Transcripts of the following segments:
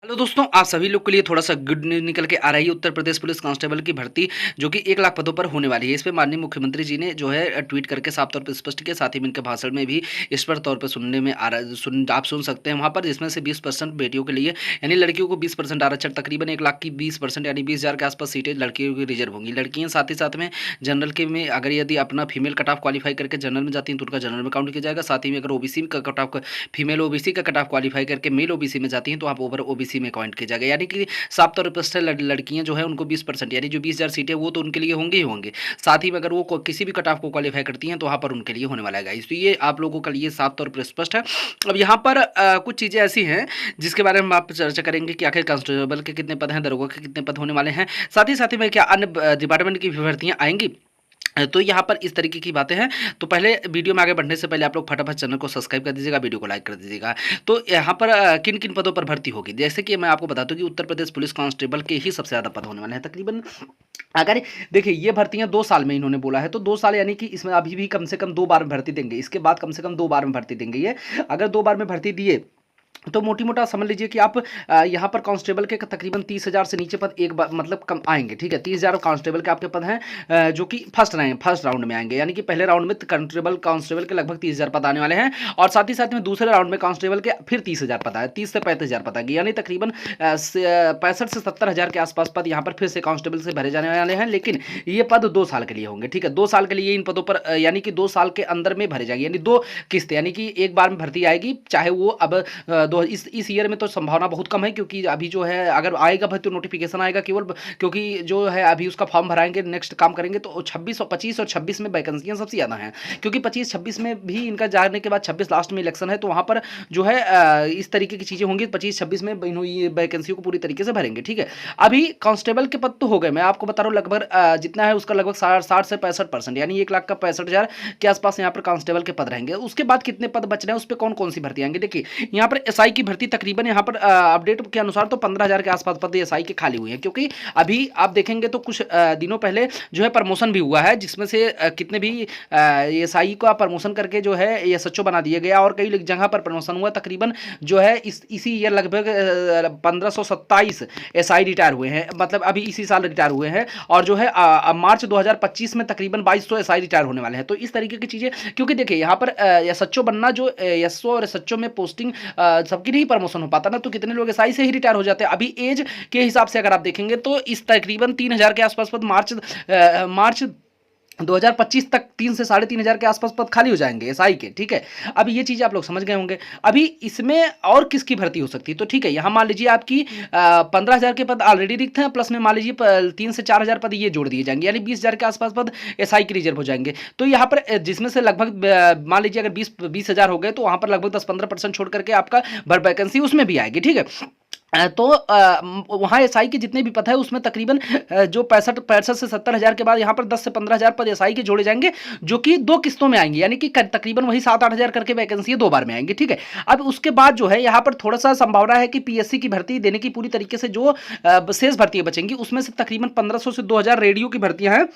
Hello दोस्तों, आप सभी लोग के लिए थोड़ा सा गुड न्यूज़ निकल के आ रही है। उत्तर प्रदेश पुलिस कांस्टेबल की भर्ती जो कि 1 लाख पदों पर होने वाली है। इस पे माननीय मुख्यमंत्री जी ने जो है ट्वीट करके साफ तौर पे स्पष्ट किया। साथ ही में इनके भाषण में भी इस पर तौर पे सुनने में आ रहा आप सुन सकते हैं वहाँ पर, जिसमें से 20% बेटियों के लिए यानी लड़कियों को 20% आरक्षण, तकरीबन 1 लाख की 20% यानी 20,000 के आसपास सीटें लड़कियों की रिजर्व होंगी। लड़कियाँ साथ ही साथ में जनरल के में अगर यदि अपना फीमेल कट ऑफ क्वालीफाई करके जनरल में जाती हैं तो उनका जनरल में काउंट किया जाएगा। साथ ही में अगर ओबीसी का कट ऑफ फीमेल ओबीसी का कट ऑफ क्वालीफाई करके मेल ओबीसी में जाती हैं तो आप ओवर ओबीसी में काउंट किया जाएगा। यानी कि साफ तौर पर से लड़कियां जो है उनको 20% यानी जो 20,000 सीटें वो तो उनके लिए होंगे ही होंगे। साथ ही में अगर वो किसी भी कट ऑफ को क्वालिफाई करती हैं तो वहाँ पर उनके लिए होने वाला है गाइस। तो ये आप लोगों के लिए साफ तौर पर स्पष्ट है। अब यहाँ पर कुछ चीज़ें ऐसी हैं जिसके बारे में आप चर्चा करेंगे कि आखिर कांस्टेबल के कितने पद हैं, दरोगा के कितने पद होने वाले हैं, साथ ही में क्या अन्य डिपार्टमेंट की भर्तियाँ आएंगी। तो यहाँ पर इस तरीके की बातें हैं। तो पहले वीडियो में आगे बढ़ने से पहले आप लोग फटाफट चैनल को सब्सक्राइब कर दीजिएगा, वीडियो को लाइक कर दीजिएगा। तो यहाँ पर किन किन पदों पर भर्ती होगी, जैसे कि मैं आपको बताता हूँ कि उत्तर प्रदेश पुलिस कांस्टेबल के ही सबसे ज़्यादा पद होने वाले हैं तकरीबन। अगर देखिए ये भर्तियां 2 साल में इन्होंने बोला है, तो 2 साल यानी कि इसमें अभी भी कम से कम 2 बार में भर्ती देंगे। इसके बाद कम से कम 2 बार में भर्ती देंगे। ये अगर 2 बार में भर्ती दिए तो मोटी मोटा समझ लीजिए कि आप यहाँ पर कांस्टेबल के तकरीबन 30,000 से नीचे पद एक बार मतलब कम आएंगे। ठीक है, 30,000 कांस्टेबल के आपके पद हैं जो कि फर्स्ट राउंड में आएंगे। यानी कि पहले राउंड में कांस्टेबल के लगभग 30,000 पद आने वाले हैं और साथ ही साथ में दूसरे राउंड में कांस्टेबल के फिर 30,000 पद आए, 30 से 35,000 पद आएंगे। यानी तकरीबन 65 से 70,000 के आसपास पद यहाँ पर फिर से कांस्टेबल से भरे जाने वाले हैं। लेकिन ये पद 2 साल के लिए होंगे। ठीक है, 2 साल के लिए इन पदों पर यानी कि 2 साल के अंदर में भरे जाएंगे, यानी 2 किस्त, यानी कि एक बार में भर्ती आएगी। चाहे वो अब इस ईयर में तो संभावना बहुत कम है, क्योंकि अभी जो है अगर आएगा भाई तो नोटिफिकेशन आएगा केवल, क्योंकि जो है अभी उसका फॉर्म भराएंगे, नेक्स्ट काम करेंगे तो 26 और 25 और 26 में वैकेंसियां सबसे ज़्यादा हैं। क्योंकि 25-26 में भी इनका जाने के बाद 26 लास्ट में इलेक्शन है, तो वहाँ पर जो है इस तरीके की चीज़ें होंगी। 25-26 में ये वैकेंसी को पूरी तरीके से भरेंगे। ठीक है, अभी कांस्टेबल के पद तो हो गए, मैं आपको बता रहा हूँ लगभग जितना है उसका लगभग 60 से 65%, यानी 1 लाख का 65,000 के आसपास यहाँ पर कांस्टेबल के पद रहेंगे। उसके बाद कितने पद बच रहे हैं, उस पर कौन कौन सी भर्ती आएंगे। देखिए यहाँ पर एसआई की भर्ती तकरीबन यहाँ पर अपडेट के अनुसार तो 15,000 के आसपास पद एसआई के खाली हुए हैं। क्योंकि अभी आप देखेंगे तो कुछ दिनों पहले जो है प्रमोशन भी हुआ है, जिसमें से कितने भी एसआई का प्रमोशन करके जो है एसएचओ बना दिया गया और कई जगह पर प्रमोशन हुआ। तकरीबन जो है इसी ईयर लगभग 1527 एसआई रिटायर हुए हैं, मतलब अभी इसी साल रिटायर हुए हैं। और जो है मार्च 2025 में तकरीबन 2200 एसआई रिटायर होने वाले हैं। तो इस तरीके की चीज़ें, क्योंकि देखिए यहाँ पर एसएचओ बनना, जो एसओ और एसएचओ में पोस्टिंग सबकी नहीं प्रमोशन हो पाता ना, तो कितने लोग एसआई से ही रिटायर हो जाते हैं। अभी एज के हिसाब से अगर आप देखेंगे तो इस तकरीबन 3,000 के आसपास पद मार्च 2025 तक 3 से 3,500 के आसपास पद खाली हो जाएंगे एसआई के। ठीक है, अब ये चीज़ आप लोग समझ गए होंगे। अभी इसमें और किसकी भर्ती हो सकती है, तो ठीक है यहाँ मान लीजिए आपकी 15,000 के पद ऑलरेडी रिक्त हैं, प्लस में मान लीजिए 3 से 4,000 पद ये जोड़ दिए जाएंगे, यानी 20,000 के आसपास पद एसआई की रिजर्व हो जाएंगे। तो यहाँ पर जिसमें से लगभग मान लीजिए अगर 20,000 हो गए तो वहाँ पर लगभग 10-15% छोड़ करके आपका वैकेंसी उसमें भी आएगी। ठीक है, तो वहाँ एसआई के जितने भी पद है उसमें तकरीबन जो 65 से 70,000 के बाद यहाँ पर 10 से 15,000 पद एसआई के जोड़े जाएंगे, जो कि 2 किस्तों में आएंगे, यानी कि तकरीबन वही 7-8,000 करके वैकेंसी 2 बार में आएंगे। ठीक है, अब उसके बाद जो है यहाँ पर थोड़ा सा संभावना है कि पीएससी की भर्ती देने की पूरी तरीके से जो शेष भर्तियाँ बचेंगी उसमें से तकरीबन 1,500 से 2,000 रेडियो की भर्तियाँ हैं,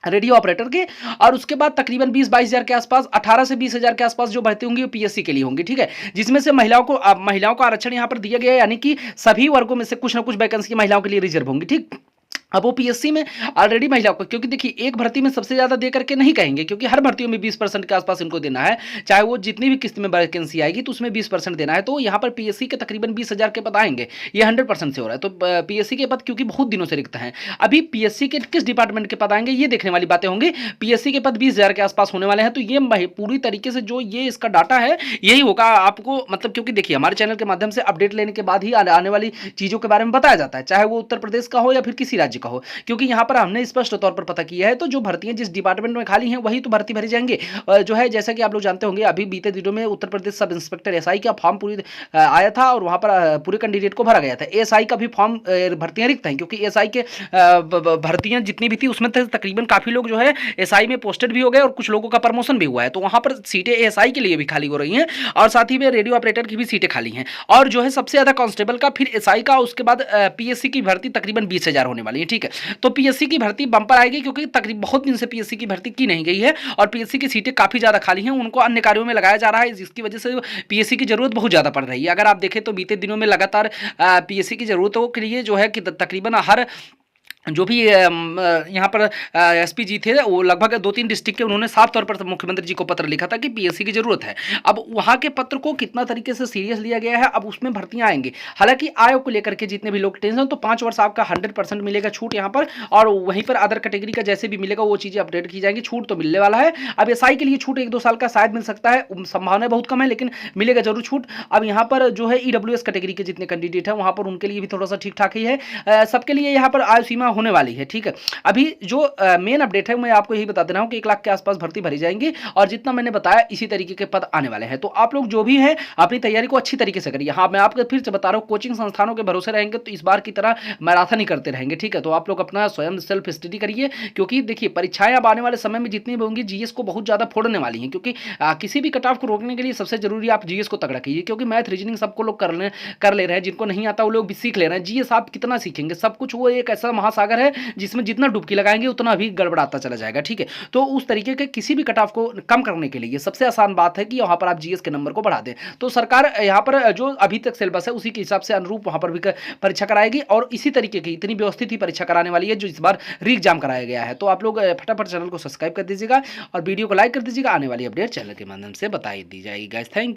रेडियो ऑपरेटर के। और उसके बाद तकरीबन 20-22,000 के आसपास, 18 से 20,000 के आसपास जो भर्ती होंगी वो पीएससी के लिए होंगी। ठीक है, जिसमें से महिलाओं को आरक्षण यहाँ पर दिया गया है, यानी कि सभी वर्गों में से कुछ ना कुछ वैकेंसी महिलाओं के लिए रिजर्व होंगी। ठीक, अब वो पीएससी में ऑलरेडी महिलाओं को, क्योंकि देखिए एक भर्ती में सबसे ज़्यादा दे करके नहीं कहेंगे, क्योंकि हर भर्तियों में 20% के आसपास इनको देना है, चाहे वो जितनी भी किस्त में वैकेंसी आएगी तो उसमें 20% देना है। तो यहाँ पर पीएससी के तकरीबन 20,000 के पद आएंगे, ये 100% से हो रहा है। तो पीएससी के पद क्योंकि बहुत दिनों से रिक्त हैं, अभी पीएससी के किस डिपार्टमेंट के पद आएंगे ये देखने वाली बातें होंगी। पीएससी के पद 20,000 के आसपास होने वाले हैं। तो ये पूरी तरीके से जो ये इसका डाटा है यही होगा आपको, मतलब क्योंकि देखिए हमारे चैनल के माध्यम से अपडेट लेने के बाद ही आने वाली चीज़ों के बारे में बताया जाता है, चाहे वो उत्तर प्रदेश का हो या फिर किसी राज्य का हो। क्योंकि यहाँ पर हमने स्पष्ट तौर पर पता किया है, तो जो भर्तियां जिस डिपार्टमेंट में खाली हैं वही तो भर्ती भरी जाएंगे। जो है जैसा कि आप लोग जानते होंगे, अभी बीते दिनों में Uttar Pradesh sub inspector SI का फॉर्म पूरी आया था और वहाँ पर पूरे कैंडिडेट को भरा गया था। एसआई का भी फॉर्म भर्तियां रिक्त हैं, क्योंकि एसआई के भर्तियां जितनी भी थी उसमें तकरीबन काफ़ी लोग जो है एसआई में पोस्टेड भी हो गए और कुछ लोगों का प्रमोशन भी हुआ है। तो वहाँ पर सीटें एसआई के लिए भी खाली हो रही हैं और साथ ही में रेडियो ऑपरेटर की भी सीटें खाली हैं। और जो है सबसे ज़्यादा कांस्टेबल का, फिर एसआई का, उसके बाद पीएससी की भर्ती तकरीबन 20,000 होने वाली है। ठीक है। तो पीएससी की भर्ती बंपर आएगी, क्योंकि तकरीबन बहुत दिन से पीएससी की भर्ती की नहीं गई है और पीएससी की सीटें काफ़ी ज़्यादा खाली हैं, उनको अन्य कार्यों में लगाया जा रहा है, जिसकी वजह से पीएससी की ज़रूरत बहुत ज़्यादा पड़ रही है। अगर आप देखें तो बीते दिनों में लगातार पीएससी की ज़रूरतों के लिए जो है कि तकरीबन हर जो भी यहाँ पर एसपी जी थे, वो लगभग 2-3 डिस्ट्रिक्ट के, उन्होंने साफ तौर पर मुख्यमंत्री जी को पत्र लिखा था कि पीएससी की ज़रूरत है। अब वहाँ के पत्र को कितना तरीके से सीरियस लिया गया है, अब उसमें भर्तियाँ आएंगी। हालांकि आयोग को लेकर के जितने भी लोग टेंशन, तो 5 वर्ष आपका 100% मिलेगा छूट यहाँ पर, और वहीं पर अदर कैटेगरी का जैसे भी मिलेगा वो चीज़ें अपडेट की जाएंगी। छूट तो मिलने वाला है। अब एसआई के लिए छूट 1-2 साल का शायद मिल सकता है, संभावना बहुत कम है, लेकिन मिलेगा जरूर छूट। अब यहाँ पर जो है ईडब्ल्यूएस कैटेगरी के जितने कैंडिडेट हैं, वहाँ पर उनके लिए भी थोड़ा सा ठीक ठाक ही है। सबके लिए यहाँ पर आयु सीमा होने वाली है, ठीक है। अभी जो मेन अपडेट है, मैं आपको यही बता दे रहा हूं कि 1 लाख के आसपास भर्ती भरी जाएंगी, और जितना मैंने बताया इसी तरीके के पद आने वाले हैं। तो आप लोग जो भी हैं अपनी तैयारी को अच्छी तरीके से करिए। हाँ, मैं आपको फिर से बता रहा हूं, कोचिंग संस्थानों के भरोसे रहेंगे तो इस बार की तरह मैराथन ही करते रहेंगे, ठीक है। तो आप लोग अपना स्वयं सेल्फ स्टडी करिए, क्योंकि देखिए परीक्षाएं अब आने वाले समय में जितनी भी होंगी जीएस को बहुत ज्यादा फोड़ने वाली हैं, क्योंकि किसी भी कट ऑफ को रोकने के लिए सबसे जरूरी आप जीएस को तगड़ा कीजिए, क्योंकि मैथ रीजनिंग सबको लोग कर ले रहे हैं, जिनको नहीं आता वो लोग भी सीख ले रहे हैं। जीएस आप कितना सीखेंगे, सब कुछ वो एक ऐसा महासागर है जिसमें जितना डुबकी लगाएंगे उतना भी गड़बड़ाता चला जाएगा, ठीक है। तो उस तरीके के किसी भी कट ऑफ को कम करने के लिए सबसे आसान बात है कि वहां पर आप जीएस के नंबर को बढ़ा दें। तो सरकार यहाँ पर जो अभी तक सिलेबस है उसी के हिसाब से अनुरूप वहां पर भी परीक्षा कराएगी, और इसी तरीके की इतनी व्यवस्थित ही परीक्षा कराने वाली है जो इस बार री एग्जाम कराया गया है। तो आप लोग फटाफट चैनल को सब्सक्राइब कर दीजिएगा और वीडियो को लाइक कर दीजिएगा। आने वाली अपडेट चैनल के माध्यम से बताई दी जाएगी गाइस। Thank you.